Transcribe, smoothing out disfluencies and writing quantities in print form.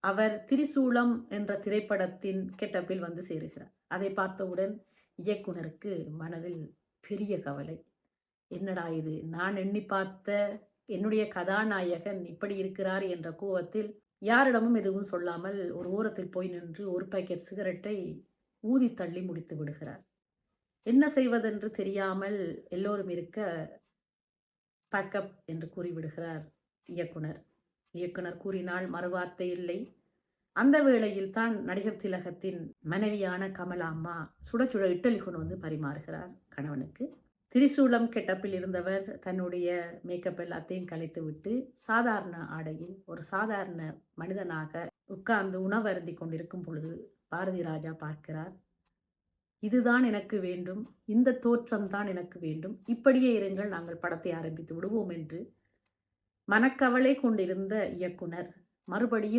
அவர் திரிசூலம் என்ற திரைப்படத்தின் கெட்டப்பில் வந்து சேருகிறார். அதை பார்த்தவுடன் இயக்குனருக்கு மனதில் பெரிய கவலை. என்னடா இது! நான் எண்ணி பார்த்த என்னுடைய கதாநாயகன் இப்படி இருக்கிறார் என்ற கோவத்தில் யாரிடமும் எதுவும் சொல்லாமல் ஒரு ஓரத்தில் போய் நின்று ஒரு பாக்கெட் சிகரெட்டை ஊதி தள்ளி முடித்து விடுகிறார். என்ன செய்வதென்று தெரியாமல் எல்லோரும் இருக்க பேக்கப் என்று கூறிவிடுகிறார் இயக்குனர். இயக்குனர் கூறினால் மறுவார்த்தை இல்லை. அந்த வேளையில் தான் நடிகர் திலகத்தின் மனைவியான கமலாம்மா சுட சுட இட்டலி கொண்டு வந்து பரிமாறுகிறார் கணவனுக்கு. திரிசூலம் கெட்டப்பில் இருந்தவர் தன்னுடைய மேக்கப் எல்லாத்தையும் கலைத்துவிட்டு சாதாரண ஆடையில் ஒரு சாதாரண மனிதனாக உட்கார்ந்து உணவருந்தி கொண்டிருக்கும் பொழுது பாரதி ராஜா பார்க்கிறார். இதுதான் எனக்கு வேண்டும், இந்த தோற்றம் தான் எனக்கு வேண்டும், இப்படியே இருங்கள், நாங்கள் படத்தை ஆரம்பித்து விடுவோம் என்று மனக்கவலை கொண்டிருந்த இயக்குனர் மறுபடியும்